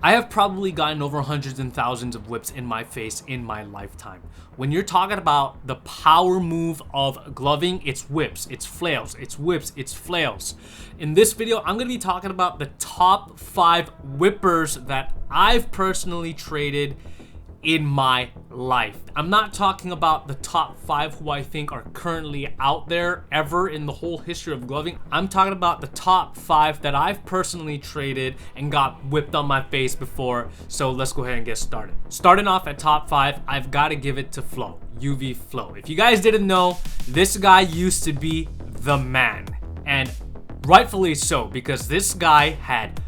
I have probably gotten over hundreds and thousands of whips in my face in my lifetime. When you're talking about the power move of gloving, it's whips, it's flails, it's whips, it's flails. In this video, I'm going to be talking about the top 5 whippers that I've personally traded in my life. I'm not talking about the top 5 who I think are currently out there ever in the whole history of gloving. I'm talking about the top 5 that I've personally traded and got whipped on my face before. So let's go ahead and get started. Starting off at top 5, I've got to give it to Flo, UV Flo. If you guys didn't know, this guy used to be the man, and rightfully so, because this guy had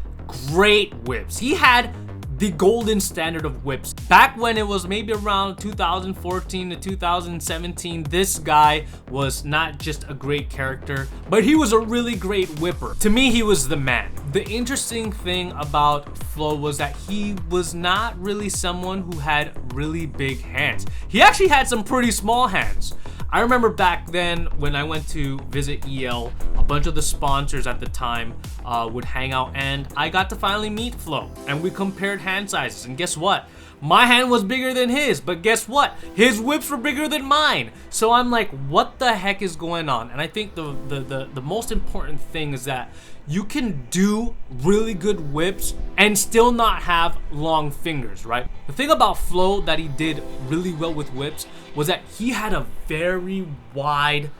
great whips. He had the golden standard of whips. Back when it was maybe around 2014 to 2017, this guy was not just a great character, but he was a really great whipper. To me, he was the man. The interesting thing about Flo was that he was not really someone who had really big hands. He actually had some pretty small hands. I remember back then when I went to visit EL, a bunch of the sponsors at the time would hang out, and I got to finally meet Flo, and we compared hand sizes, and guess what? My hand was bigger than his, but guess what? His whips were bigger than mine. So I'm like, what the heck is going on? And I think the most important thing is that you can do really good whips and still not have long fingers, right? The thing about Flo that he did really well with whips was that he had a very wide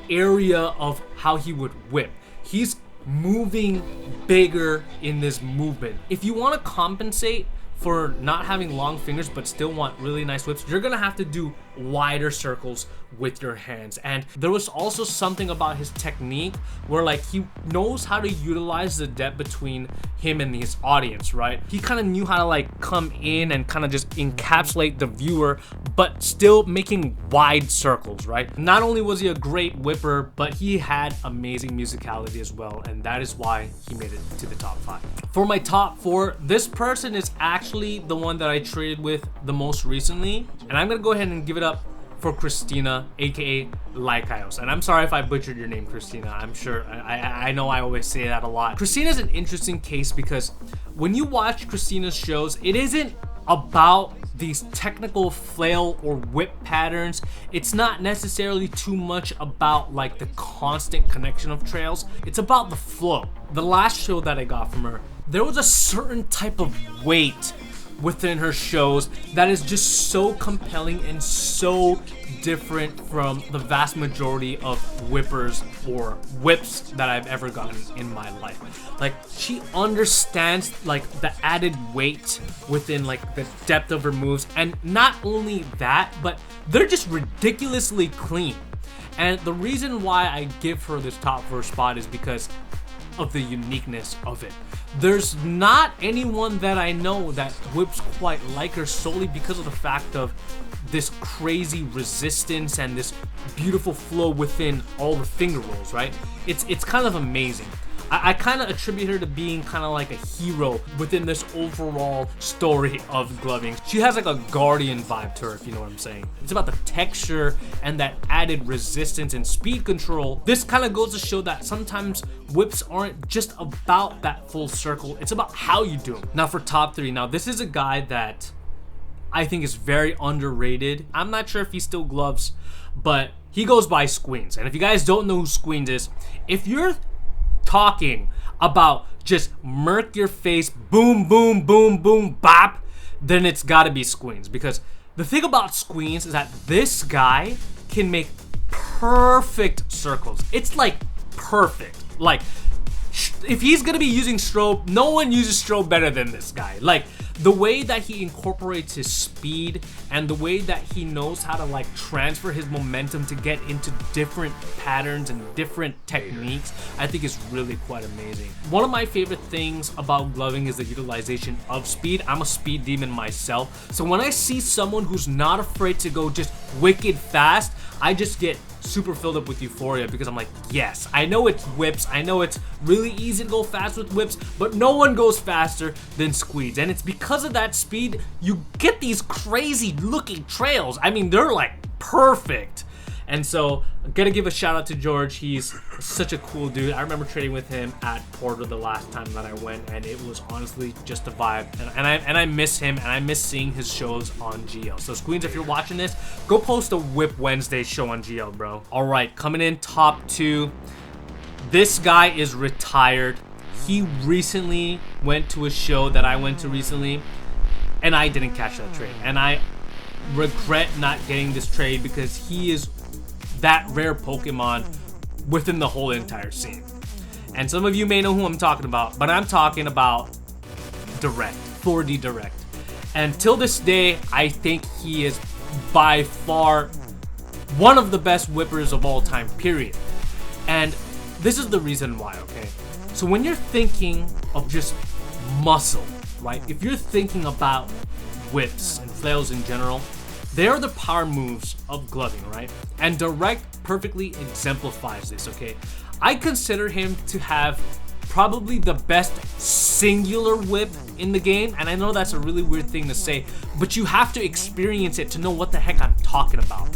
area of how he would whip. He's moving bigger in this movement. If you want to compensate for not having long fingers but still want really nice whips, you're gonna have to do wider circles with your hands. And there was also something about his technique where like he knows how to utilize the depth between him and his audience, right? He kind of knew how to like come in and kind of just encapsulate the viewer but still making wide circles, right? Not only was he a great whipper, but he had amazing musicality as well, and that is why he made it to the top 5. For my top 4, this person is actually the one that I traded with the most recently, and I'm gonna go ahead and give it up for Christina, aka Lycaios. And I'm sorry if I butchered your name, Christina. I'm sure, I know I always say that a lot. Christina's an interesting case because when you watch Christina's shows, it isn't about these technical flail or whip patterns. It's not necessarily too much about like the constant connection of trails. It's about the flow. The last show that I got from her, there was a certain type of weight within her shows that is just so compelling and so different from the vast majority of whippers or whips that I've ever gotten in my life. Like, she understands like the added weight within like the depth of her moves, and not only that, but they're just ridiculously clean. And the reason why I give her this top 4 spot is because of the uniqueness of it. There's not anyone that I know that whips quite like her, solely because of the fact of this crazy resistance and this beautiful flow within all the finger rolls, right? It's kind of amazing. I kind of attribute her to being kind of like a hero within this overall story of gloving. She has like a guardian vibe to her, if you know what I'm saying. It's about the texture and that added resistance and speed control. This kind of goes to show that sometimes whips aren't just about that full circle. It's about how you do them. Now for top 3, now this is a guy that I think is very underrated. I'm not sure if he still gloves, but he goes by Squeens. And if you guys don't know who Squeens is, if you're talking about just murk your face, boom, boom, boom, boom, bop, then it's gotta be Squeens. Because the thing about Squeens is that this guy can make perfect circles. It's like perfect. Like, if he's gonna be using strobe, no one uses strobe better than this guy. Like, the way that he incorporates his speed and the way that he knows how to like transfer his momentum to get into different patterns and different techniques, I think is really quite amazing. One of my favorite things about gloving is the utilization of speed. I'm a speed demon myself, so when I see someone who's not afraid to go just wicked fast, I just get super filled up with euphoria, because I'm like, yes, I know it's whips, I know it's really easy to go fast with whips, but no one goes faster than Squeens. And it's because of that speed you get these crazy looking trails. I mean, they're like perfect. And so I'm gonna give a shout out to George. He's such a cool dude. I remember trading with him at Porter the last time that I went, and it was honestly just a vibe. And I miss him, and I miss seeing his shows on GL. So Squeens, if you're watching this, go post a Whip Wednesday show on GL, bro. All right, coming in top 2. This guy is retired. He recently went to a show that I went to recently, and I didn't catch that trade. And I regret not getting this trade because he is that rare Pokemon within the whole entire scene. And some of you may know who I'm talking about, but I'm talking about Direct, 4D Direct. And till this day, I think he is by far one of the best whippers of all time, period. And this is the reason why, okay? So when you're thinking of just muscle, right? If you're thinking about whips and flails in general, they are the power moves of gloving, right? And Direct perfectly exemplifies this, okay? I consider him to have probably the best singular whip in the game, and I know that's a really weird thing to say, but you have to experience it to know what the heck I'm talking about.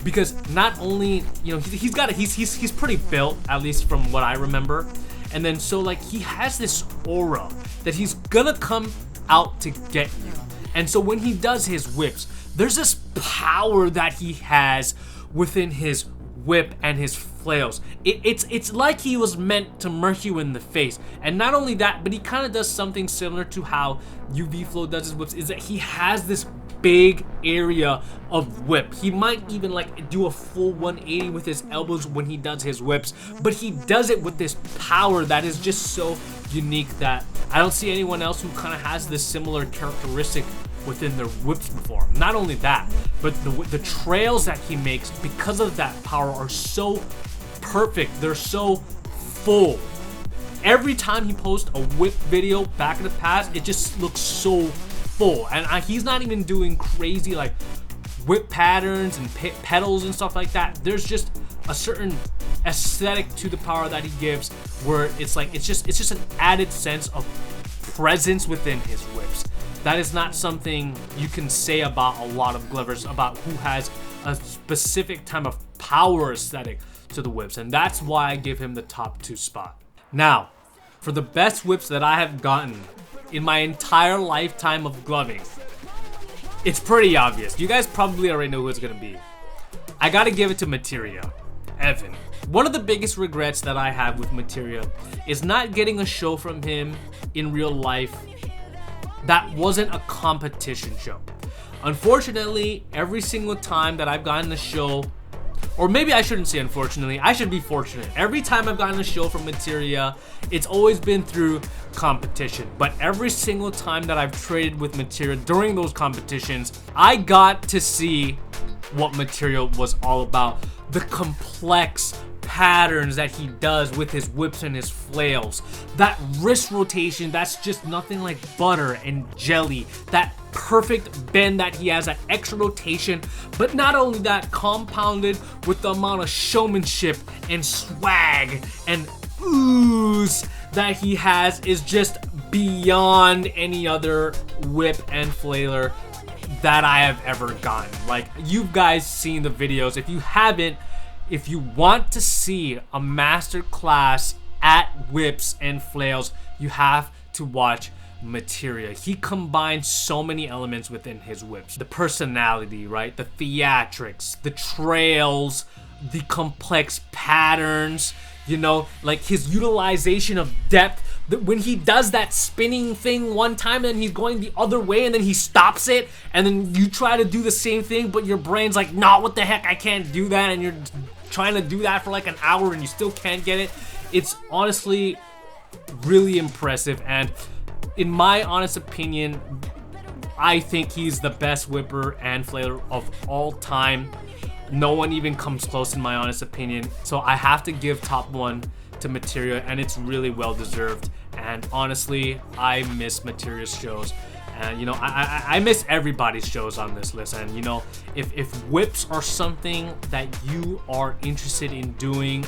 Because not only, you know, he's pretty built, at least from what I remember, and then so like he has this aura that he's gonna come out to get you. And so when he does his whips, there's this power that he has within his whip and his flails. It's like he was meant to murk you in the face. And not only that, but he kind of does something similar to how UV Flow does his whips, is that he has this big area of whip. He might even like do a full 180 with his elbows when he does his whips, but he does it with this power that is just so unique that I don't see anyone else who kind of has this similar characteristic within their whips before. Not only that, but the trails that he makes because of that power are so perfect. They're so full. Every time he posts a whip video back in the past, it just looks so full. And he's not even doing crazy like whip patterns and pedals and stuff like that. There's just a certain aesthetic to the power that he gives where it's like it's just an added sense of presence within his whips. That is not something you can say about a lot of glovers, about who has a specific type of power aesthetic to the whips, and that's why I give him the top 2 spot. Now, for the best whips that I have gotten in my entire lifetime of gloving, it's pretty obvious. You guys probably already know who it's gonna be. I gotta give it to Materia, Evan. One of the biggest regrets that I have with Materia is not getting a show from him in real life that wasn't a competition show. Unfortunately, every single time that I've gotten a show, or maybe I shouldn't say unfortunately, I should be fortunate. Every time I've gotten a show from Materia, it's always been through competition. But every single time that I've traded with Materia during those competitions, I got to see what Materia was all about. The complex patterns that he does with his whips and his flails, that wrist rotation that's just nothing like butter and jelly, that perfect bend that he has, that extra rotation, but not only that, compounded with the amount of showmanship and swag and ooze that he has is just beyond any whip and flailer that I have ever gotten. Like, you guys seen the videos. If you haven't, if you want to see a master class at whips and flails, you have to watch Materia. He combines so many elements within his whips. The personality, right? The theatrics, the trails, the complex patterns, you know, like his utilization of depth. When he does that spinning thing one time and he's going the other way and then he stops it, and then you try to do the same thing, but your brain's like, nah, what the heck, I can't do that, and you're trying to do that for like an hour and you still can't get it. It's honestly really impressive, and in my honest opinion, I think he's the best whipper and flailer of all time. No one even comes close in my honest opinion. So I have to give top 1 to Materia, and it's really well deserved. And honestly, I miss Materia's shows, and you know, I miss everybody's shows on this list. And you know, if whips are something that you are interested in doing,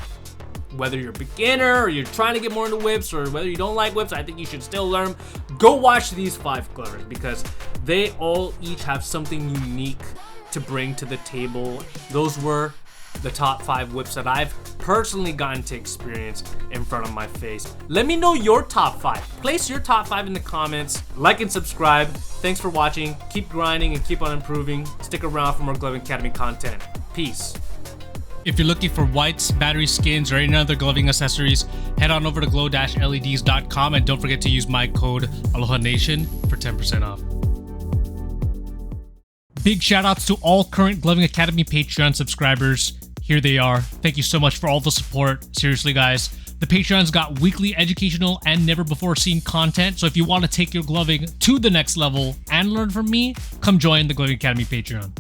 whether you're a beginner or you're trying to get more into whips, or whether you don't like whips, I think you should still learn. Go watch these 5 glovers because they all each have something unique to bring to the table. Those were the top 5 whips that I've personally gotten to experience in front of my face. Let me know your top 5. Place your top 5 in the comments. Like and subscribe. Thanks for watching. Keep grinding and keep on improving. Stick around for more Gloving Academy content. Peace. If you're looking for whites, battery skins, or any other gloving accessories, head on over to glow-leds.com and don't forget to use my code AlohaNation for 10% off. Big shout outs to all current Gloving Academy Patreon subscribers. Here they are. Thank you so much for all the support. Seriously, guys. The Patreon's got weekly educational and never before seen content. So if you want to take your gloving to the next level and learn from me, come join the Gloving Academy Patreon.